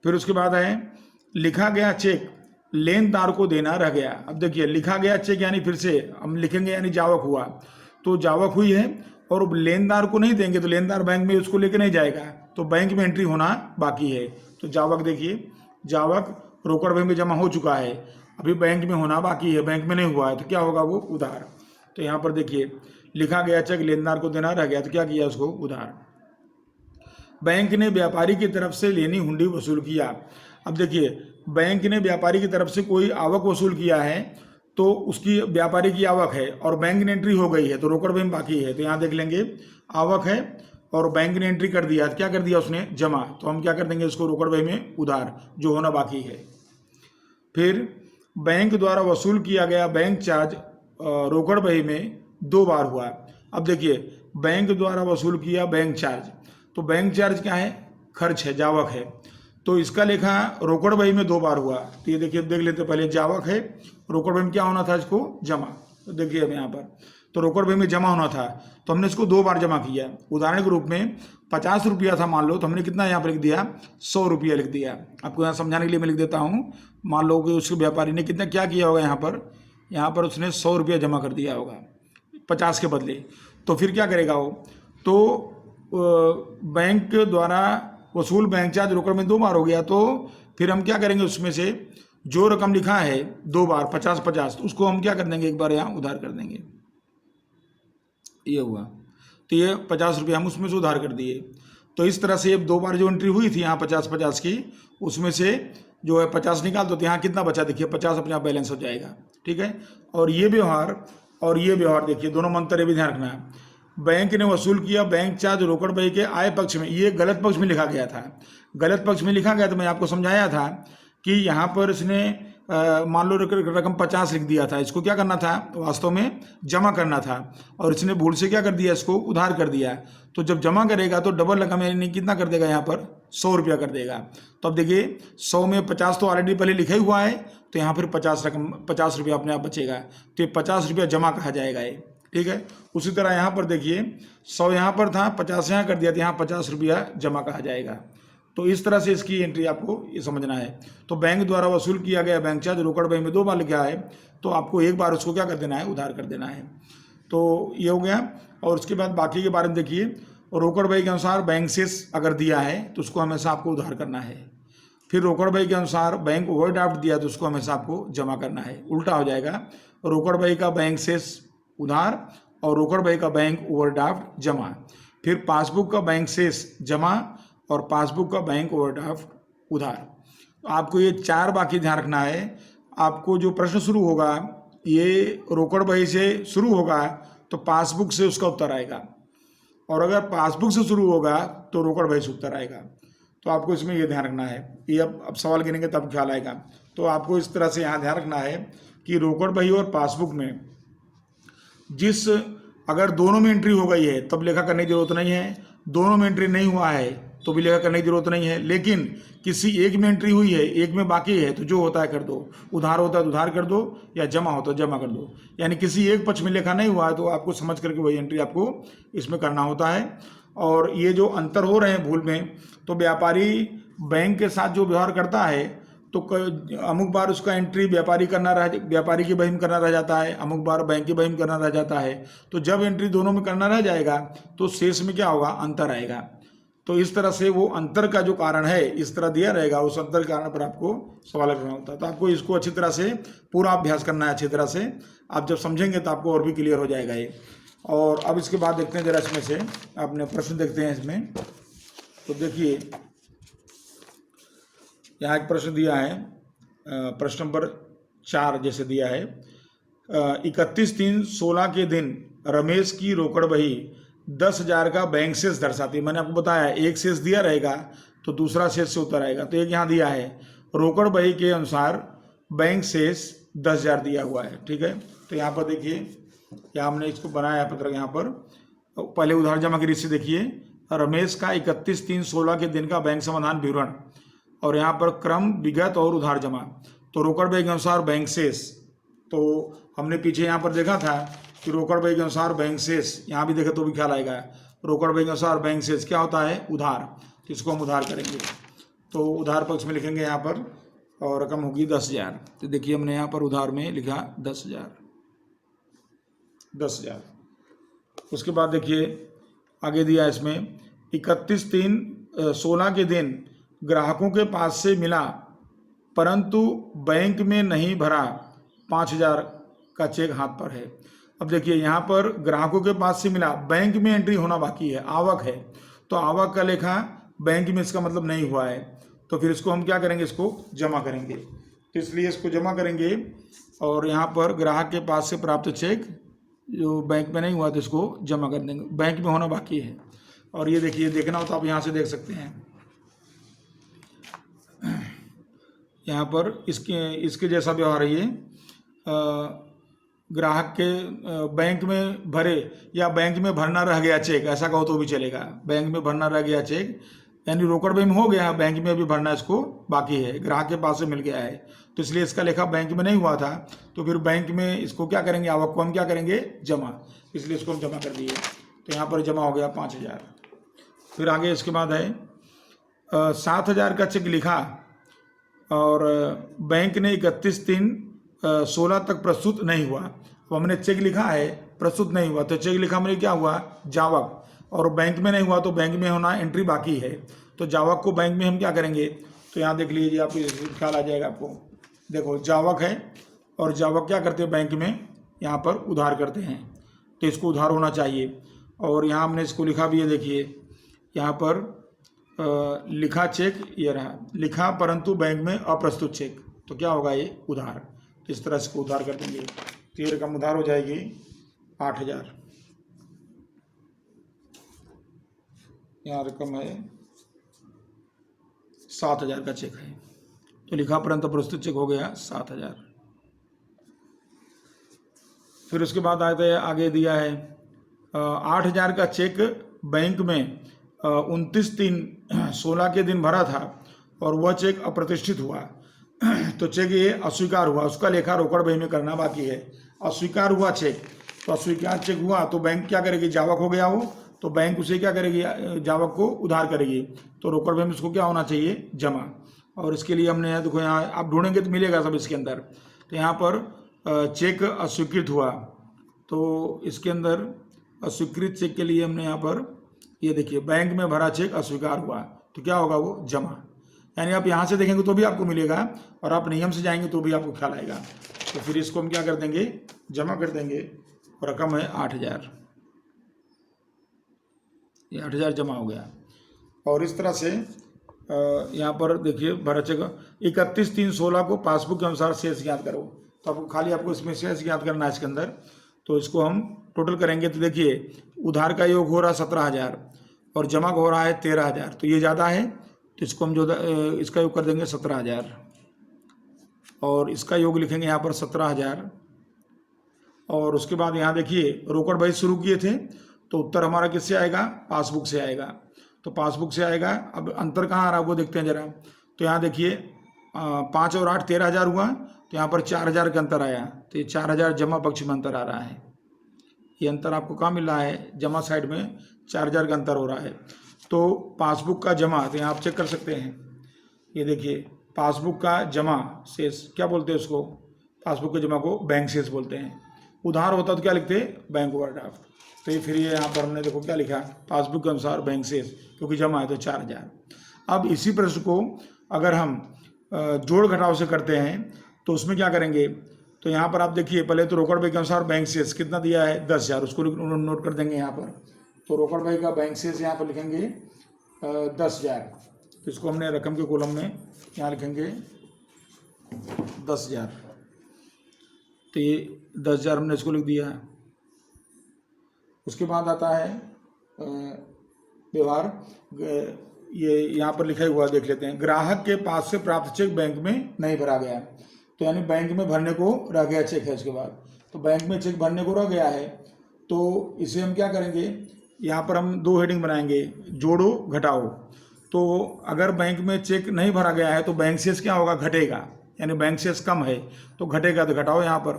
फिर उसके बाद है लिखा गया चेक लेनदार को देना रह गया। अब देखिए लिखा गया चेक यानी फिर से हम लिखेंगे यानी जावक हुआ, तो जावक हुई है और लेनदार को नहीं देंगे तो लेनदार बैंक में उसको लेके नहीं जाएगा, तो बैंक में एंट्री होना बाकी है। तो जावक देखिए, जावक रोकड़ में जमा हो चुका है, अभी बैंक में होना बाकी है, बैंक में नहीं हुआ है, तो क्या होगा, वो उधार। तो यहाँ पर देखिए लिखा गया चेक लेनदार को देना रह गया, तो क्या किया उसको, उधार। बैंक ने व्यापारी की तरफ से लेनी हुंडी वसूल किया। अब देखिए बैंक ने व्यापारी की तरफ से कोई आवक वसूल किया है, तो उसकी व्यापारी की आवक है और बैंक ने एंट्री हो गई है, तो रोकड़ में बाकी है। तो यहाँ देख लेंगे आवक है और बैंक ने एंट्री कर दिया, क्या कर दिया उसने, जमा, तो हम क्या कर देंगे उसको, रोकड़ में उधार, जो होना बाकी है। फिर बैंक द्वारा वसूल किया गया बैंक चार्ज रोकड़ बही में 2 बार हुआ। अब देखिए बैंक द्वारा वसूल किया बैंक चार्ज, तो बैंक चार्ज क्या है, खर्च है, जावक है, तो इसका लेखा रोकड़ बही में 2 बार हुआ। तो ये देखिए देख लेते पहले, जावक है, रोकड़ बही में क्या होना था, इसको जमा। तो देखिए अब यहाँ पर तो रोकड़ बही में जमा होना था, तो हमने इसको 2 बार जमा किया। उदाहरण के रूप में 50 रुपया था मान लो, तो हमने कितना यहाँ पर लिख दिया, 100 रुपया लिख दिया। आपको यहाँ समझाने के लिए मैं लिख देता हूँ। मान लो कि उसके व्यापारी ने कितना क्या किया होगा, यहाँ पर उसने 100 रुपया जमा कर दिया होगा 50 के बदले। तो फिर क्या करेगा वो, तो बैंक द्वारा वसूल बैंक चार्ज रोकड़ में 2 बार हो गया, तो फिर हम क्या करेंगे, उसमें से जो रकम लिखा है 2 बार 50-50, तो उसको हम क्या कर देंगे, एक बार यहाँ उधार कर देंगे। ये हुआ, तो ये 50 रुपये हम उसमें से उधार कर दिए। तो इस तरह से 2 बार जो एंट्री हुई थी यहाँ 50-50 की, उसमें से जो है 50 निकाल दो, तो यहाँ कितना बचा, देखिए 50 अपने आप बैलेंस हो जाएगा, ठीक है। और ये व्यवहार देखिए, दोनों में अंतर ये भी ध्यान रखना है। बैंक ने वसूल किया बैंक चार्ज रोकड़ बही के आय पक्ष में, ये गलत पक्ष में लिखा गया था, गलत पक्ष में लिखा गया, तो मैं आपको समझाया था कि यहाँ पर इसने मान लो रकम 50 लिख दिया था, इसको क्या करना था, वास्तव में जमा करना था, और इसने भूल से क्या कर दिया, इसको उधार कर दिया। तो जब जमा करेगा तो डबल रकम यानी कितना कर देगा, यहाँ पर 100 रुपया कर देगा। तो अब देखिए 100 में 50 तो ऑलरेडी पहले लिखा ही हुआ है, तो यहाँ फिर 50 रुपया अपने आप बचेगा, तो ये 50 रुपया जमा कहा जाएगा ये, ठीक है। उसी तरह यहाँ पर देखिए 100 यहाँ पर था, 50 यहाँ कर दिया, तो यहाँ 50 रुपया जमा कहा जाएगा। तो इस तरह से इसकी एंट्री आपको ये समझना है। तो बैंक द्वारा वसूल किया गया बैंक चार्ज रोकड़ बही में 2 बार लिखा है, तो आपको एक बार उसको क्या कर देना है, उधार कर देना है। तो ये हो गया। और उसके बाद बाकी के बारे में देखिए, रोकड़ बही के अनुसार बैंक शेष अगर दिया है तो उसको हमेशा आपको उधार करना है। फिर रोकड़ बही के अनुसार बैंक ओवरड्राफ्ट दिया तो उसको हमेशा आपको जमा करना है, उल्टा हो जाएगा, रोकड़ बही का बैंक शेष उधार और रोकड़ बही का बैंक ओवरड्राफ्ट जमा। फिर पासबुक का बैंक शेष जमा और पासबुक का बैंक ओवरड्राफ्ट उधार। तो आपको ये 4 बाकी ध्यान रखना है। आपको जो प्रश्न शुरू होगा ये रोकड़ बही से शुरू होगा तो पासबुक से उसका उत्तर आएगा, और अगर पासबुक से शुरू होगा तो रोकड़ बही से उत्तर आएगा। तो आपको इसमें ये ध्यान रखना है। ये अब सवाल गिनेंगे तब ख्याल आएगा। तो आपको इस तरह से यहाँ ध्यान रखना है कि रोकड़ बही और पासबुक में अगर दोनों में एंट्री हो गई है तब लेखा करने की जरूरत नहीं है, दोनों में एंट्री नहीं हुआ है तो भी लेखा करने की जरूरत नहीं है। लेकिन किसी एक में एंट्री हुई है, एक में बाकी है, तो जो होता है कर दो, उधार होता है तो उधार कर दो, या जमा होता है जमा कर दो। यानी किसी एक पक्ष में लेखा नहीं हुआ है तो आपको समझ करके वही एंट्री आपको इसमें करना होता है। और ये जो अंतर हो रहे हैं भूल में, तो व्यापारी बैंक के साथ जो व्यवहार करता है तो अमुक बार उसका एंट्री व्यापारी की बही में करना रह जाता है, अमुक बार बैंक की बही में करना रह जाता है। तो जब एंट्री दोनों में करना रह जाएगा तो शेष में क्या होगा, अंतर आएगा। तो इस तरह से वो अंतर का जो कारण है इस तरह दिया रहेगा, उस अंतर के कारण पर आपको सवाल करना होता है। तो आपको इसको अच्छी तरह से पूरा अभ्यास करना है अच्छी तरह से। आप जब समझेंगे तो आपको और भी क्लियर हो जाएगा ये। और अब इसके बाद देखते हैं जरा इसमें से आपने प्रश्न देखते हैं इसमें। तो देखिए यहाँ एक प्रश्न दिया है, प्रश्न नंबर 4 जैसे दिया है, 31/3/16 के दिन रमेश की रोकड़ बही 10,000 का बैंक शेष दर्शाती है। मैंने आपको बताया एक शेष दिया रहेगा तो दूसरा शेष से उत्तर आएगा। तो एक यहाँ दिया है रोकड़ बही के अनुसार बैंक शेष 10,000 दिया हुआ है, ठीक है। तो यहाँ पर देखिए, यहाँ हमने इसको बनाया पत्रक। यहाँ पर पहले उधार जमा की रीति देखिए, रमेश का 31/3/16 के दिन का बैंक समाधान विवरण, और यहाँ पर क्रम, विगत और उधार जमा। तो रोकड़ बही के अनुसार बैंक शेष, तो हमने पीछे यहाँ पर देखा था कि रोकड़ बही के अनुसार बैंक शेष, यहाँ भी देखे तो भी ख्याल आएगा। रोकड़ बही के अनुसार बैंक शेष क्या होता है, उधार। तो इसको हम उधार करेंगे, तो उधार पक्ष में लिखेंगे यहाँ पर, और रकम होगी 10,000। तो देखिए हमने यहाँ पर उधार में लिखा 10,000। उसके बाद देखिए आगे दिया इसमें 31/3/16 के दिन ग्राहकों के पास से मिला परंतु बैंक में नहीं भरा 5,000 का चेक हाथ पर है। अब देखिए यहाँ पर ग्राहकों के पास से मिला, बैंक में एंट्री होना बाकी है, आवक है। तो आवक का लेखा बैंक में इसका मतलब नहीं हुआ है, तो फिर इसको हम क्या करेंगे, इसको जमा करेंगे। तो इसलिए इसको जमा करेंगे, और यहाँ पर ग्राहक के पास से प्राप्त चेक जो बैंक में नहीं हुआ तो इसको जमा कर देंगे, बैंक में होना बाकी है। और ये देखिए, देखना हो तो आप यहाँ से देख सकते हैं, यहाँ पर इसके जैसा व्यवहार है ये। ग्राहक के बैंक में भरे या बैंक में भरना रह गया चेक, ऐसा कहो तो भी चलेगा। बैंक में भरना रह गया चेक यानी रोकड़ बही में हो गया, बैंक में अभी भरना इसको बाकी है, ग्राहक के पास से मिल गया है, तो इसलिए इसका लेखा बैंक में नहीं हुआ था। तो फिर बैंक में इसको क्या करेंगे, आवक को हम क्या करेंगे, जमा। इसलिए इसको हम जमा कर दिए, तो यहाँ पर जमा हो गया 5,000। फिर आगे इसके बाद है 7,000 का चेक लिखा और बैंक ने 31/3/16 तक प्रस्तुत नहीं हुआ। तो हमने चेक लिखा है, प्रस्तुत नहीं हुआ, तो चेक लिखा मैंने क्या हुआ, जावक। और बैंक में नहीं हुआ तो बैंक में होना एंट्री बाकी है, तो जावक को बैंक में हम क्या करेंगे। तो यहाँ देख लीजिए, आप ख्याल आ जाएगा आपको। देखो जावक है, और जावक क्या करते हैं, बैंक में यहाँ पर उधार करते हैं, तो इसको उधार होना चाहिए। और यहाँ हमने इसको लिखा भी है, देखिए यहाँ पर लिखा चेक, ये रहा लिखा परंतु बैंक में अप्रस्तुत चेक, तो क्या होगा, ये उधार। तो इस तरह इसको उधार कर देंगे, तो ये रकम उधार हो जाएगी 8,000। यहाँ रकम है 7,000 का चेक है, तो लिखा परंतु प्रस्तुत चेक हो गया 7,000। फिर उसके बाद आगे दिया है 8,000 का चेक बैंक में 29/3/16 के दिन भरा था और वह चेक अप्रतिष्ठित हुआ। तो चेक ये अस्वीकार हुआ, उसका लेखा रोकड़ बही में करना बाकी है। अस्वीकार हुआ चेक, तो अस्वीकार चेक हुआ तो बैंक क्या करेगी, जावक हो गया वो, तो बैंक उसे क्या करेगी, जावक को उधार करेगी। तो रोकड़ बही में उसको क्या होना चाहिए, जमा। और इसके लिए हमने देखो यहाँ आप ढूंढेंगे तो मिलेगा सब इसके अंदर। तो यहाँ पर चेक अस्वीकृत हुआ, तो इसके अंदर अस्वीकृत चेक के लिए हमने यहाँ पर ये देखिए, बैंक में भरा चेक अस्वीकार हुआ, तो क्या होगा, वो जमा। यानी आप यहाँ से देखेंगे तो भी आपको मिलेगा, और आप नियम से जाएंगे तो भी आपको ख्याल आएगा। तो फिर इसको हम क्या कर देंगे, जमा कर देंगे, और रकम है 8,000। ये 8,000 जमा हो गया। और इस तरह से यहाँ पर देखिए भरा चेक 31/3/16 को पासबुक के अनुसार शेष ज्ञात करो। तो आपको इसमें शेष ज्ञात करना है इसके अंदर। तो इसको हम टोटल करेंगे, तो देखिए उधार का योग हो रहा है 17,000 और जमा हो रहा है 13,000, तो ये ज़्यादा है, तो इसको हम जो इसका योग कर देंगे 17,000, और इसका योग लिखेंगे यहाँ पर 17,000। और उसके बाद यहाँ देखिए रोकड़ बही शुरू किए थे, तो उत्तर हमारा किससे आएगा, पासबुक से आएगा। तो पासबुक से आएगा। अब अंतर कहाँ आ रहा है वो देखते हैं जरा। तो यहाँ देखिए 5 और 8 13,000 हुआ, तो यहाँ पर 4,000 का अंतर आया, तो ये 4,000 जमा पक्ष में अंतर आ रहा है। ये अंतर आपको कहाँ मिल रहा है, जमा साइड में 4,000 का अंतर हो रहा है। तो पासबुक का जमा, तो यहाँ आप चेक कर सकते हैं, ये देखिए पासबुक का जमा शेष क्या बोलते हैं उसको, पासबुक के जमा को बैंक शेष बोलते हैं। उधार होता तो क्या लिखते हैं, बैंक ओवरड्राफ्ट। तो ये फिर ये यहाँ पर हमने देखो क्या लिखा, पासबुक के अनुसार बैंक शेष, क्योंकि जमा है तो 4000। अब इसी प्रश्न को अगर हम जोड़ घटाव से करते हैं तो उसमें क्या करेंगे, तो यहाँ पर आप देखिए पहले तो रोकड़ बही के अनुसार बैंक शेष कितना दिया है 10,000, उसको नोट कर देंगे यहाँ पर। तो रोकड़ बही का बैंक शेष यहाँ पर लिखेंगे 10,000, इसको हमने रकम के कॉलम में यहाँ लिखेंगे 10,000। तो ये 10,000 हमने इसको लिख दिया। उसके बाद आता है व्यवहार, ये यहाँ पर लिखा हुआ देख लेते हैं। ग्राहक के पास से प्राप्त चेक बैंक में नहीं भरा गया, तो यानी बैंक में भरने को रह गया चेक है। इसके बाद तो बैंक में चेक भरने को रह गया है, तो इसे हम क्या करेंगे, यहाँ पर हम दो हेडिंग बनाएंगे, जोड़ो घटाओ। तो अगर बैंक में चेक नहीं भरा गया है तो बैंक शेष क्या होगा, घटेगा, यानी बैंक शेष कम है तो घटेगा, तो घटाओ यहाँ पर।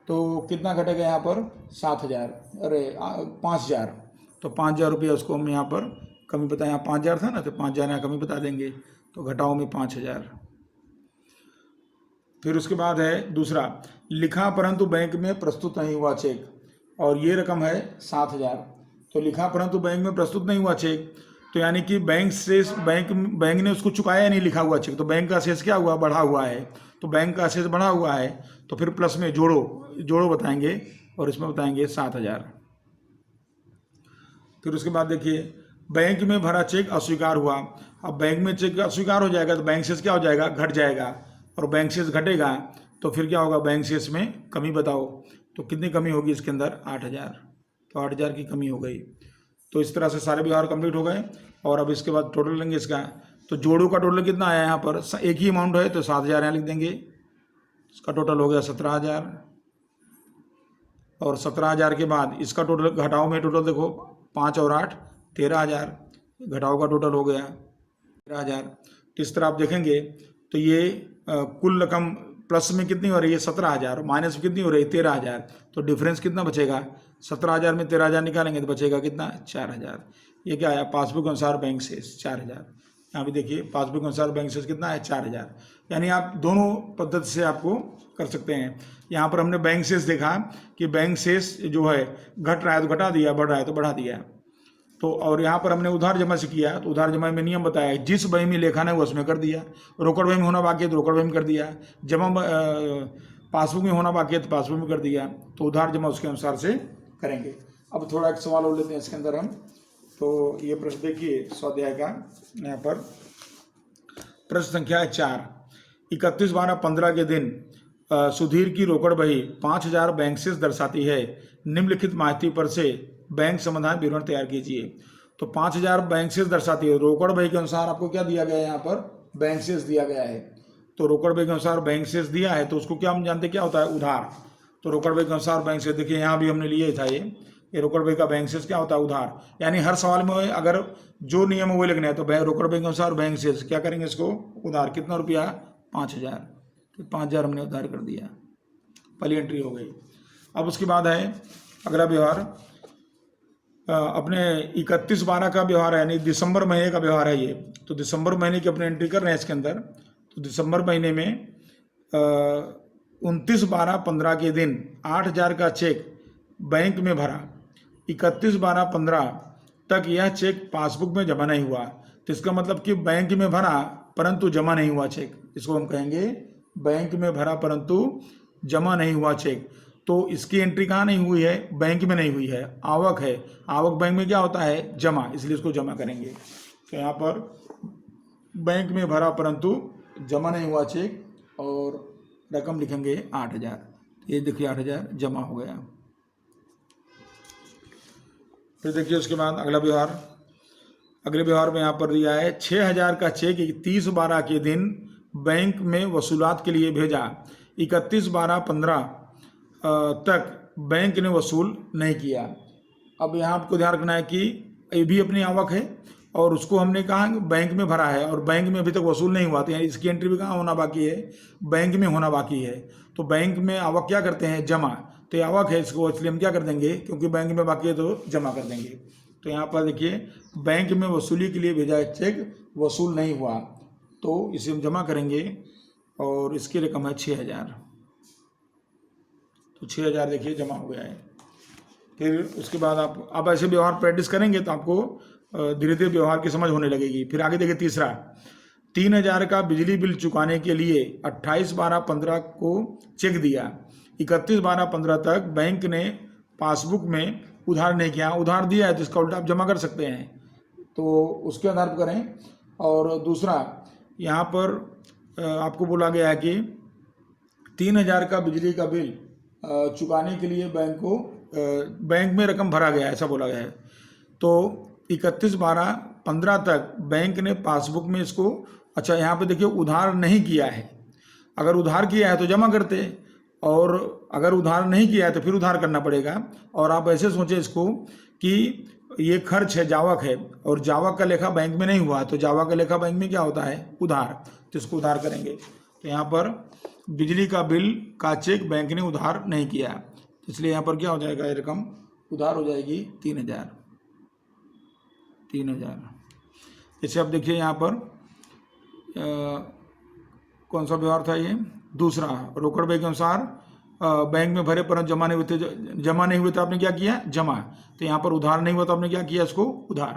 तो कितना घटेगा यहाँ पर 7,000, अरे 5,000। तो 5,000 रुपया उसको हम यहाँ पर कमी बताएं, यहाँ 5,000 था ना, तो 5,000 यहाँ कमी बता देंगे, तो घटाओ में 5,000। फिर उसके बाद है दूसरा, लिखा परंतु बैंक में प्रस्तुत नहीं हुआ चेक, और ये रकम है 7,000। तो लिखा परंतु बैंक में प्रस्तुत नहीं हुआ चेक, तो यानी कि बैंक शेष, बैंक ने उसको चुकाया नहीं लिखा हुआ चेक, तो बैंक का शेष क्या हुआ, बढ़ा हुआ है। तो बैंक का शेष बढ़ा हुआ है, तो फिर प्लस में जोड़ो बताएंगे, और इसमें बताएंगे 7,000। फिर उसके बाद देखिए, बैंक में भरा चेक अस्वीकार हुआ। अब बैंक में चेक अस्वीकार हो जाएगा तो बैंक शेष क्या हो जाएगा, घट जाएगा, और बैंक शेष घटेगा तो फिर क्या होगा, बैंक शेष में कमी बताओ। तो कितनी कमी होगी इसके अंदर, 8,000। तो 8,000 की कमी हो गई। तो इस तरह से सारे व्यवहार कंप्लीट हो गए। और अब इसके बाद टोटल लेंगे इसका, तो जोड़ों का टोटल कितना आया यहाँ पर, एक ही अमाउंट है तो 7,000 यहाँ लिख देंगे। इसका टोटल हो गया 17,000, और 17,000 के बाद इसका टोटल घटाओ में टोटल देखो 5 और 8 13,000, घटाओ का टोटल हो गया 13,000। इस तरह आप देखेंगे तो ये कुल रकम प्लस में कितनी हो रही है 17,000, माइनस में कितनी हो रही है 13,000। तो डिफरेंस कितना बचेगा, 17,000 में 13,000 निकालेंगे तो बचेगा कितना, 4,000। ये क्या आया, पासबुक अनुसार बैंक शेष 4,000। यहाँ भी देखिए पासबुक अनुसार बैंक शेष कितना है, 4,000। यानी आप दोनों पद्धति से आपको कर सकते हैं। यहाँ पर हमने बैंक शेष देखा कि बैंक शेष जो है घट रहा है तो घटा दिया, बढ़ रहा है तो बढ़ा दिया। तो और यहाँ पर हमने उधार जमा से किया, तो उधार जमा में नियम बताया, जिस बही में लेखा है वो उसमें कर दिया, रोकड़ बही में होना बाकी है तो रोकड़ बही में कर दिया, जमा पासबुक में होना बाकी है तो पासबुक में कर दिया। तो उधार जमा उसके अनुसार से करेंगे। अब थोड़ा एक सवाल और लेते हैं इसके अंदर हम। तो ये प्रश्न देखिए स्वाध्याय का, यहाँ पर प्रश्न संख्या है 4। 31/12/15 के दिन सुधीर की रोकड़ बही 5,000 बैंक शेष दर्शाती है। निम्नलिखित माहिती पर से बैंक समाधान विवरण तैयार कीजिए। तो 5,000 बैंक शेष दर्शाती है। रोकड़ बही के अनुसार आपको क्या दिया गया है, यहाँ पर बैंक शेष दिया गया है। तो रोकड़ बही के अनुसार बैंक शेष दिया है, तो उसको क्या हम जानते क्या होता है, उधार। तो रोकड़ बही के अनुसार बैंक शेष, देखिए यहाँ भी हमने लिया ही था, ये रोकड़ बही का बैंक शेष क्या होता है, उधार। यानी हर सवाल में अगर जो नियम है वो लिखना है तो रोकड़ बही के अनुसार बैंक शेष क्या करेंगे, इसको उधार। कितना रुपया, 5,000। तो 5,000 हमने उधार कर दिया, पहली एंट्री हो गई। अब उसके बाद है अगला व्यवहार, अपने 31/12 का व्यवहार है, यानी दिसंबर महीने का व्यवहार है ये। तो दिसंबर महीने की अपने एंट्री कर रहे हैं इसके अंदर। तो दिसंबर महीने में 29/12/15 के दिन 8,000 का चेक बैंक में भरा। 31/12/15 तक यह चेक पासबुक में जमा नहीं हुआ। तो इसका मतलब कि बैंक में भरा परंतु जमा नहीं हुआ चेक, इसको हम कहेंगे बैंक में भरा परंतु जमा नहीं हुआ चेक। तो इसकी एंट्री कहाँ नहीं हुई है, बैंक में नहीं हुई है, आवक है। आवक बैंक में क्या होता है, जमा, इसलिए इसको जमा करेंगे। तो यहाँ पर बैंक में भरा परंतु जमा नहीं हुआ चेक, और रकम लिखेंगे 8,000। ये देखिए 8,000 जमा हो गया। फिर देखिए उसके बाद अगला व्यवहार, अगले व्यवहार में यहाँ पर दिया है 6,000 का चेक 31/12 के दिन बैंक में वसूलात के लिए भेजा। 31/12/15 तक बैंक ने वसूल नहीं किया। अब यहाँ आपको ध्यान रखना है कि ये भी अपनी आवक है, और उसको हमने कहा बैंक में भरा है, और बैंक में अभी तक वसूल नहीं हुआ, तो यानी इसकी एंट्री भी कहाँ होना बाकी है, बैंक में होना बाकी है। तो बैंक में आवक क्या करते हैं, जमा। तो ये आवक है, इसको इसलिए हम क्या कर देंगे, क्योंकि बैंक में बाकी है तो जमा कर देंगे। तो यहाँ पर देखिए बैंक में वसूली के लिए भेजा चेक वसूल नहीं हुआ, तो इसे हम जमा करेंगे और इसकी रकम है 6,000। तो 6,000 देखिए जमा हो गया है। फिर उसके बाद आप ऐसे व्यवहार प्रैक्टिस करेंगे तो आपको धीरे धीरे व्यवहार की समझ होने लगेगी। फिर आगे देखिए तीसरा, 3,000 का बिजली बिल चुकाने के लिए 28/12/15 को चेक दिया, 31/12/15 तक बैंक ने पासबुक में उधार नहीं किया, उधार दिया है तो इसका उल्टा आप जमा कर सकते हैं, तो उसके आधार पर करें। और दूसरा यहाँ पर आपको बोला गया है कि 3,000 का बिजली का बिल चुकाने के लिए बैंक में रकम भरा गया है, ऐसा बोला गया है। तो 31/12/15 तक बैंक ने पासबुक में इसको, अच्छा यहाँ पे देखिए उधार नहीं किया है, अगर उधार किया है तो जमा करते, और अगर उधार नहीं किया है तो फिर उधार करना पड़ेगा। और आप ऐसे सोचें इसको कि ये खर्च है, जावक है, और जावक का लेखा बैंक में नहीं हुआ, तो जावक का लेखा बैंक में क्या होता है, उधार, तो इसको उधार करेंगे। तो यहाँ पर बिजली का बिल का चेक बैंक ने उधार नहीं किया, तो इसलिए यहाँ पर क्या हो जाएगा, ये रकम उधार हो जाएगी 3,000। जैसे अब देखिए यहाँ पर कौन सा व्यवहार था ये, दूसरा, रोकड़ बही के अनुसार बैंक में भरे परंतु जमा नहीं हुए तो आपने क्या किया, जमा। तो यहाँ पर उधार नहीं हुआ तो आपने क्या किया, इसको उधार,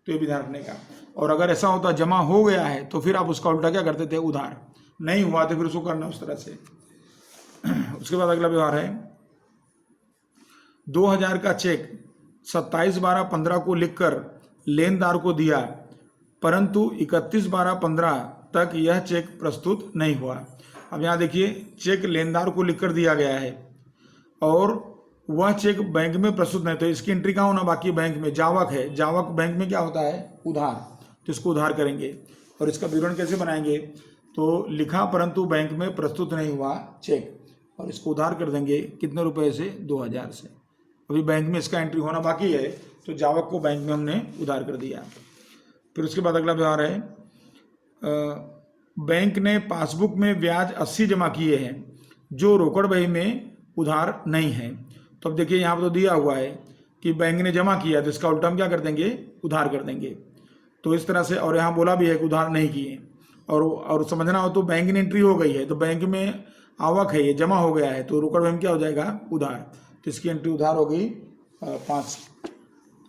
तो ये भी ध्यान रखने का। और अगर ऐसा होता जमा हो गया है तो फिर आप उसका उल्टा क्या करते थे, उधार, नहीं हुआ तो फिर उसको करना उस तरह से। उसके बाद अगला व्यवहार है, 2,000 का चेक 27/12/15 को लिखकर लेनदार को दिया, परंतु 31/12/15 तक यह चेक प्रस्तुत नहीं हुआ। अब यहाँ देखिए चेक लेनदार को लिखकर दिया गया है और वह चेक बैंक में प्रस्तुत नहीं, तो इसकी एंट्री कहाँ होना बाकी, बैंक में, जावक है, जावक बैंक में क्या होता है, उधार, तो इसको उधार करेंगे। और इसका विवरण कैसे बनाएंगे, तो लिखा परंतु बैंक में प्रस्तुत नहीं हुआ चेक, और इसको उधार कर देंगे कितने रुपए से, 2,000 से। अभी बैंक में इसका एंट्री होना बाकी है, तो जावक को बैंक में हमने उधार कर दिया। फिर उसके बाद अगला व्यवहार है, बैंक ने पासबुक में ब्याज 80 जमा किए हैं जो रोकड़ बही में उधार नहीं है। तो अब देखिए यहाँ पर तो दिया हुआ है कि बैंक ने जमा किया, तो इसका उल्टा हम क्या कर देंगे, उधार कर देंगे। तो इस तरह से, और यहाँ बोला भी है कि उधार नहीं किए, और समझना हो तो बैंक ने एंट्री हो गई है, तो बैंक में आवक है, ये जमा हो गया है, तो रोकड़ बही में क्या हो जाएगा, उधार, तो इसकी एंट्री उधार हो गई 5।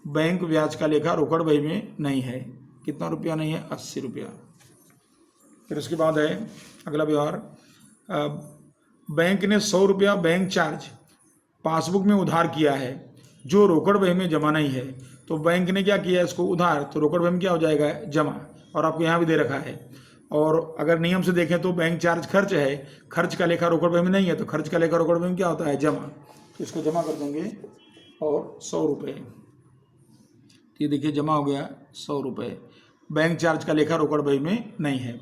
बैंक ब्याज का लेखा रोकड़ बही में नहीं है, कितना रुपया नहीं है, 80 रुपया। फिर उसके बाद है अगला व्यवहार, बैंक ने 100 रुपया बैंक चार्ज पासबुक में उधार किया है जो रोकड़ बही में जमा नहीं है, तो बैंक ने क्या किया, इसको उधार, तो रोकड़ बही में क्या हो जाएगा, जमा, और आपको यहाँ भी दे रखा है। और अगर नियम से देखें तो बैंक चार्ज खर्च है, खर्च का लेखा रोकड़ बही में नहीं है, तो खर्च का लेखा रोकड़ बही में क्या होता है, जमा, तो इसको जमा कर देंगे और 100 रुपये, ये देखिए जमा हो गया 100 रुपये, बैंक चार्ज का लेखा रोकड़ बही में नहीं है।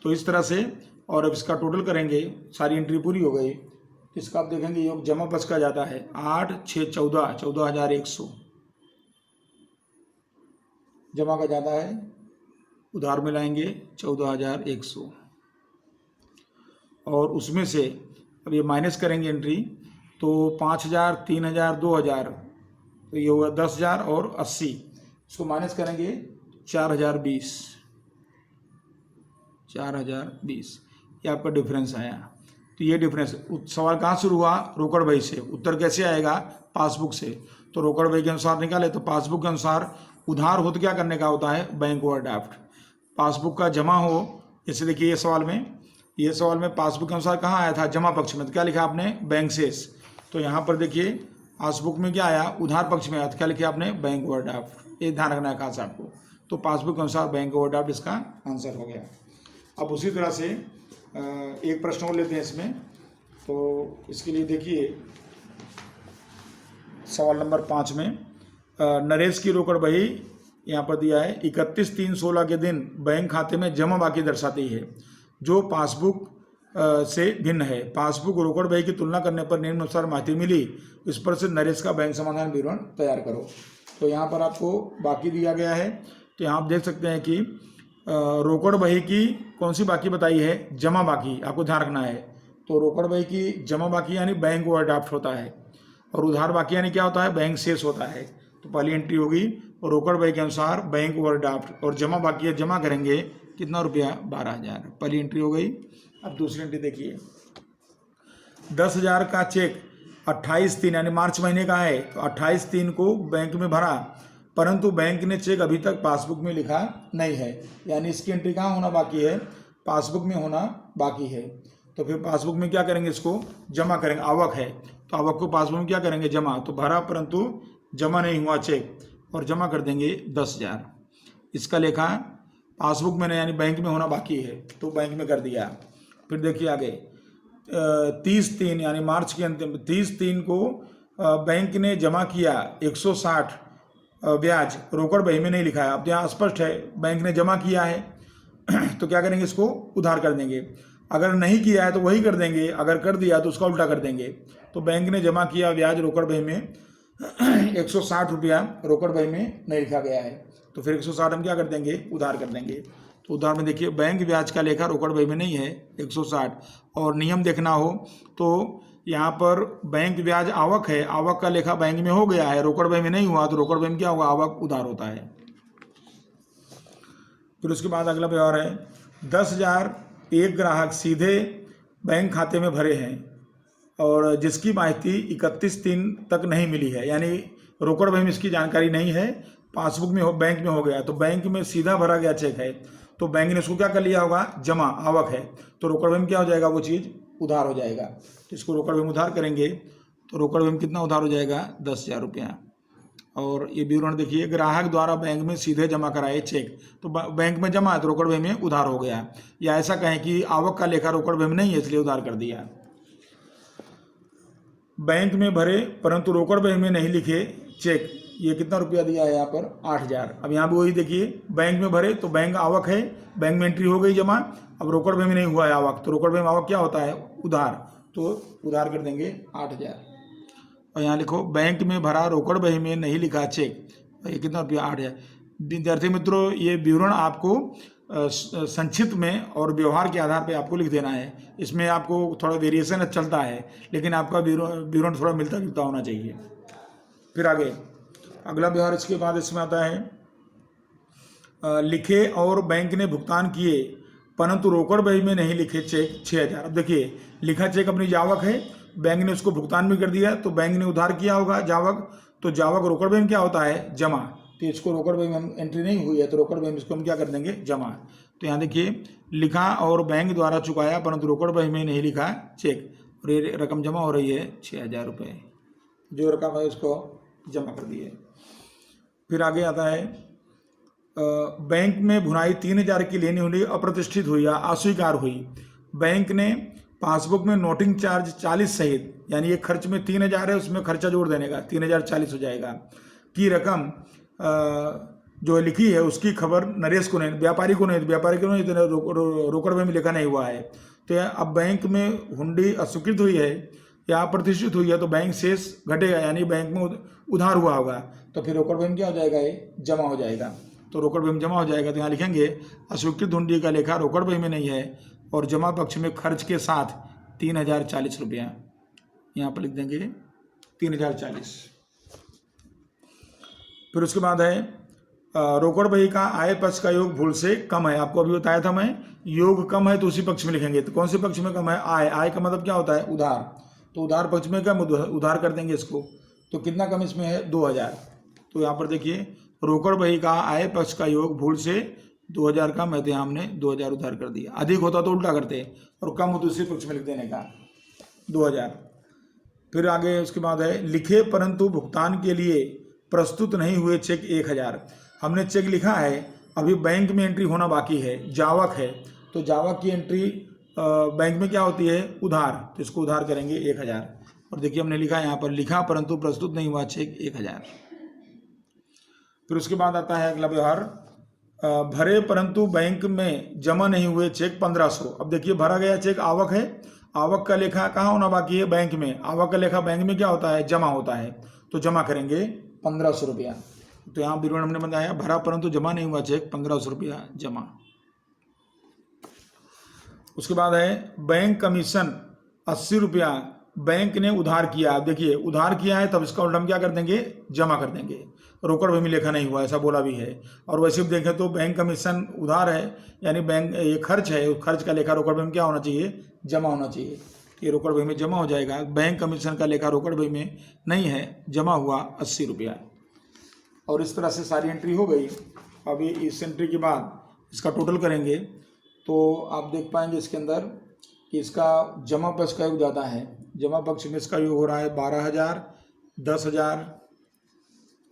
तो इस तरह से, और अब इसका टोटल करेंगे, सारी एंट्री पूरी हो गई, इसका आप देखेंगे योग जमा बस का जाता है 8, 6, 14, 14,100 जमा का जाता है, उधार में लाएंगे 14,100, और उसमें से अब ये माइनस करेंगे एंट्री, तो 5,000, 3,000, 2,000, तो ये होगा 10,000 और 80, इसको माइनस करेंगे 4,020, 4,020, ये आपका डिफरेंस आया। तो ये डिफरेंस, सवाल कहाँ शुरू हुआ, रोकड़ बही से, उत्तर कैसे आएगा, पासबुक से, तो रोकड़ बही के अनुसार निकाले, तो पासबुक के अनुसार उधार हो तो क्या करने का होता है, बैंक ओवरड्राफ्ट। पासबुक का जमा हो, जैसे देखिए ये सवाल में पासबुक के अनुसार कहाँ आया था, जमा पक्ष में, तो क्या लिखा आपने, बैंक शेष, तो यहाँ पर देखिए पासबुक में क्या आया, उधार पक्ष में आया, तो क्या लिखा आपने, बैंक ओवरड्राफ्ट, ये ध्यान रखना है खास आपको। तो पासबुक के अनुसार बैंक ओवरड्राफ्ट इसका आंसर हो गया। अब उसी तरह से एक प्रश्न और लेते हैं इसमें, तो इसके लिए देखिए सवाल नंबर 5 में, नरेश की रोकड़ बही यहाँ पर दिया है, 31/3/16 के दिन बैंक खाते में जमा बाकी दर्शाती है जो पासबुक से भिन्न है। पासबुक रोकड़ बही की तुलना करने पर निम्नानुसार माहिती मिली, इस पर से नरेश का बैंक समाधान विवरण तैयार करो। तो यहाँ पर आपको बाकी दिया गया है, तो यहाँ आप देख सकते हैं कि रोकड़ बही की कौन सी बाकी बताई है, जमा बाकी, आपको ध्यान रखना है। तो रोकड़ बही की जमा बाकी यानी बैंक ओवरड्राफ्ट होता है, और उधार बाकी यानी क्या होता है, बैंक शेष होता है। तो पहली एंट्री होगी रोकड़ बही के अनुसार बैंक ओवरड्राफ्ट, और जमा बाकी है, जमा करेंगे कितना रुपया 12,000। पहली एंट्री हो गई। अब दूसरी एंट्री देखिए, 10,000 का चेक 28/3 यानी मार्च महीने का है, तो 28/3 को बैंक में भरा, परंतु बैंक ने चेक अभी तक पासबुक में लिखा नहीं है, यानी इसकी एंट्री कहाँ होना बाकी है, पासबुक में होना बाकी है। तो फिर पासबुक में क्या करेंगे, इसको जमा करेंगे। आवक है तो आवक को पासबुक में क्या करेंगे, जमा। तो भरा परंतु जमा नहीं हुआ चेक, और जमा कर देंगे 10,000। इसका लेखा पासबुक में नहीं यानी बैंक में होना बाकी है, तो बैंक में कर दिया। फिर देखिए आगे, 30/3 यानी मार्च के अंतिम 30/3 को बैंक ने जमा किया 160 ब्याज, रोकड़ बही में नहीं लिखा है। अब यहाँ स्पष्ट है बैंक ने जमा किया है तो क्या करेंगे, इसको उधार कर देंगे। अगर नहीं किया है तो वही कर देंगे, अगर कर दिया तो उसका उल्टा कर देंगे। तो बैंक ने जमा किया ब्याज रोकड़ बही में 160 रुपया रोकड़ बही में नहीं लिखा गया है, तो फिर 160 हम क्या कर देंगे, उधार कर देंगे। तो उधार में देखिए बैंक ब्याज का लेखा रोकड़ बही में नहीं है 160, और नियम देखना हो तो यहाँ पर बैंक ब्याज आवक है, आवक का लेखा बैंक में हो गया है, रोकड़ बही में नहीं हुआ, तो रोकड़ बही में क्या होगा, आवक उधार होता है। फिर उसके बाद अगला व्यवहार है, 10,000 एक ग्राहक सीधे बैंक खाते में भरे हैं और जिसकी माहिती 31/3 तक नहीं मिली है, यानी रोकड़ बही में इसकी जानकारी नहीं है, पासबुक में हो, बैंक में हो गया, तो बैंक में सीधा भरा गया चेक है, तो बैंक ने उसको क्या कर लिया होगा, जमा। आवक है तो रोकड़ बही में क्या हो जाएगा, वो चीज़ उधार हो जाएगा। तो इसको रोकड़ बही में उधार करेंगे, तो रोकड़ बही में कितना उधार हो जाएगा, 10,000 रुपया। और ये विवरण देखिए, ग्राहक द्वारा बैंक में सीधे जमा कराए चेक, तो बैंक में जमा है तो रोकड़ बही में उधार हो गया, या ऐसा कहें कि आवक का लेखा रोकड़ बही में नहीं है इसलिए उधार कर दिया। बैंक में भरे परंतु रोकड़ बही में नहीं लिखे चेक, ये कितना रुपया दिया है यहाँ पर, 8,000। अब यहाँ भी वही देखिए, बैंक में भरे तो बैंक आवक है, बैंक में एंट्री हो गई जमा, अब रोकड़ बही में नहीं हुआ है आवक, तो रोकड़ बही में आवक क्या होता है, उधार, तो उधार कर देंगे 8,000। और यहाँ लिखो, बैंक में भरा रोकड़ बही में नहीं लिखा चेक, ये कितना रुपया, 8,000। विद्यार्थी मित्रों, ये विवरण आपको संक्षिप्त में और व्यवहार के आधार पे आपको लिख देना है, इसमें आपको थोड़ा वेरिएशन चलता है, लेकिन आपका विवरण थोड़ा मिलता जुलता होना चाहिए। फिर आगे अगला व्यवहार इसके बाद इसमें आता है, लिखे और बैंक ने भुगतान किए परंतु रोकड़ बही में नहीं लिखे चेक 6,000। अब देखिए, लिखा चेक अपनी जावक है, बैंक ने उसको भुगतान भी कर दिया, तो बैंक ने उधार किया होगा जावक, तो जावक रोकड़ बही में क्या होता है, जमा। तो इसको रोकड़ बही में एंट्री नहीं हुई है, तो रोकड़ बही में इसको हम क्या कर देंगे, जमा। तो यहाँ देखिए, लिखा और बैंक द्वारा चुकाया परंतु रोकड़ बही में नहीं लिखा चेक, और ये रकम जमा हो रही है 6,000 रुपये, जो रकम है उसको जमा कर दिए। फिर आगे आता है, बैंक में भुनाई 3,000 की लेनी हुई अप्रतिष्ठित हुई या अस्वीकार हुई, बैंक ने पासबुक में नोटिंग चार्ज 40 सहित, यानी ये खर्च में 3,000 है, उसमें खर्चा जोड़ देने का 3,040 हो जाएगा, की रकम जो लिखी है उसकी खबर नरेश को नहीं, व्यापारी को नहीं, व्यापारी को नहीं, रोकड़ बही में लिखा नहीं हुआ है। तो अब बैंक में हुंडी अस्वीकृत हुई है या प्रतिष्ठित हुई है, तो बैंक शेष घटेगा, यानी बैंक में उधार हुआ होगा, तो फिर रोकड़ बही में क्या हो जाएगा, ये जमा हो जाएगा। तो रोकड़ बही में जमा हो जाएगा, तो यहाँ लिखेंगे, अस्वीकृत हुंडी का लेखा रोकड़ बही में नहीं है और जमा पक्ष में खर्च के साथ 3,040 रुपया, यहाँ पर लिख देंगे 3,040। फिर उसके बाद है, रोकड़ बही का आय पक्ष का योग भूल से कम है, आपको अभी बताया था मैं, योग कम है तो उसी पक्ष में लिखेंगे। तो कौन से पक्ष में कम है, आय, आय का मतलब क्या होता है, उधार, तो उधार पक्ष में कम, उधार कर देंगे इसको। तो कितना कम इसमें है, 2,000। तो यहाँ पर देखिए, रोकड़ बही का आय पक्ष का योग भूल से 2,000 कम है, तो यहाँ हमने 2,000 उधार कर दिया। अधिक होता तो उल्टा करते, और कम हो तो उसी पक्ष में लिख देने का 2,000। फिर आगे उसके बाद है, लिखे परंतु भुगतान के लिए प्रस्तुत नहीं हुए चेक 1,000। हमने चेक लिखा है, अभी बैंक में एंट्री होना बाकी है, जावक है, तो जावक की एंट्री बैंक में क्या होती है, उधार, तो इसको उधार करेंगे 1,000। और देखिए हमने लिखा यहाँ पर, लिखा परंतु प्रस्तुत नहीं हुआ चेक 1,000। फिर उसके बाद आता है अगला व्यवहार, भरे परंतु बैंक में जमा नहीं हुए चेक 1,500। अब देखिए, भरा गया चेक आवक है, आवक का लेखा कहाँ होना बाकी है, बैंक में, आवक का लेखा बैंक में क्या होता है, जमा होता है, तो जमा करेंगे 1,500 रुपया। तो यहाँ विवरण हमने बताया, भरा परंतु जमा नहीं हुआ चेक 1,500 रुपया जमा। उसके बाद है, बैंक कमीशन 80 रुपया बैंक ने उधार किया, आप देखिए उधार किया है, तब इसका उल्टा हम क्या कर देंगे, जमा कर देंगे। रोकड़ भूमि लेखा नहीं हुआ, ऐसा बोला भी है। और वैसे भी देखें तो बैंक कमीशन उधार है, यानी बैंक ये खर्च है, उस खर्च का लेखा रोकड़ भूमि क्या होना चाहिए, जमा होना चाहिए। ये रोकड़ भूमि में जमा हो जाएगा। बैंक कमीशन का लेखा रोकड़ भूमि में नहीं है, जमा हुआ 80 रुपया। और इस तरह से सारी एंट्री हो गई। अभी इस एंट्री के बाद इसका टोटल करेंगे तो आप देख पाएंगे इसके अंदर कि इसका जमा पक्ष का योग ज़्यादा है। जमा पक्ष में इसका योग हो रहा है 12,000, 10,000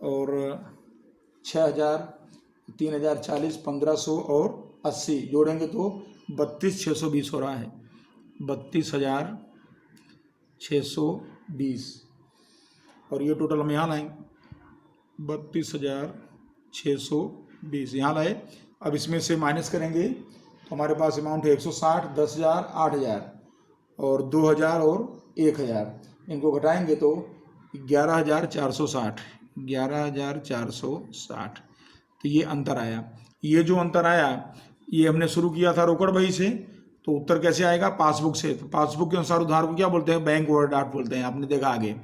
और 6,000, 3,000, 40, 1,500 और 80 जोड़ेंगे तो 32,620 हो रहा है। 32,620 और ये टोटल हम यहाँ लाएंगे 32,620 यहाँ लाए। अब इसमें से माइनस करेंगे तो हमारे पास अमाउंट है 160, 10,000, 8,000 और 2,000 और 1,000। इनको घटाएंगे तो 11,460, 11,460। तो ये अंतर आया। ये जो अंतर आया ये हमने शुरू किया था रोकड़ बही से, तो उत्तर कैसे आएगा, पासबुक से। तो पासबुक के अनुसार उधार को क्या बोलते हैं, बैंक ओवरड्राफ्ट बोलते हैं। आपने देखा आगे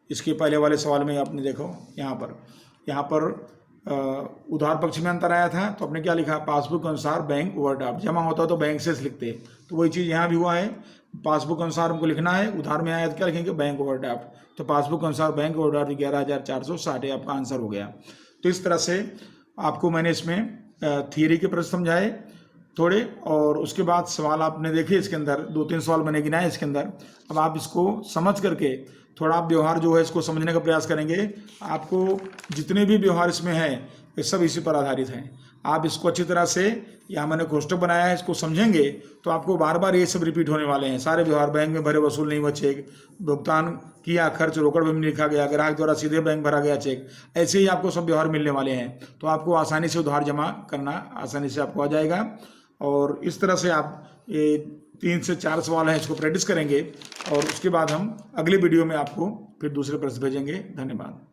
इसके पहले वाले सवाल में, आपने देखो यहाँ पर उधार पक्ष में अंतर आया था, तो आपने क्या लिखा, पासबुक के अनुसार बैंक ओवरड्राफ्ट। जमा होता तो बैंक से लिखते, तो वही चीज़ यहाँ भी हुआ है। पासबुक के अनुसार हमको लिखना है, उधार में आया तो क्या लिखेंगे, बैंक ओवरड्राफ्ट। तो पासबुक के अनुसार बैंक ओवरड्राफ्ट 11,460 आपका आंसर हो गया। तो इस तरह से आपको मैंने इसमें थियरी के प्रश्न समझाए थोड़े, और उसके बाद सवाल आपने देखे। इसके अंदर 2-3 सवाल मैंने गिनाए इसके अंदर। अब आप इसको समझ करके थोड़ा आप व्यवहार जो है इसको समझने का प्रयास करेंगे। आपको जितने भी व्यवहार इसमें हैं ये सब इसी पर आधारित हैं। आप इसको अच्छी तरह से, यहाँ मैंने कोष्टक बनाया है, इसको समझेंगे तो आपको बार बार ये सब रिपीट होने वाले हैं। सारे व्यवहार, बैंक में भरे वसूल नहीं हुआ चेक, भुगतान किया खर्च रोकड़ में लिखा गया, ग्राहक द्वारा सीधे बैंक भरा गया चेक, ऐसे ही आपको सब व्यवहार मिलने वाले हैं। तो आपको आसानी से उधार जमा करना आसानी से आपको आ जाएगा। और इस तरह से आप ये 3 से 4 सवाल हैं, इसको प्रैक्टिस करेंगे और उसके बाद हम अगले वीडियो में आपको फिर दूसरे प्रश्न भेजेंगे। धन्यवाद।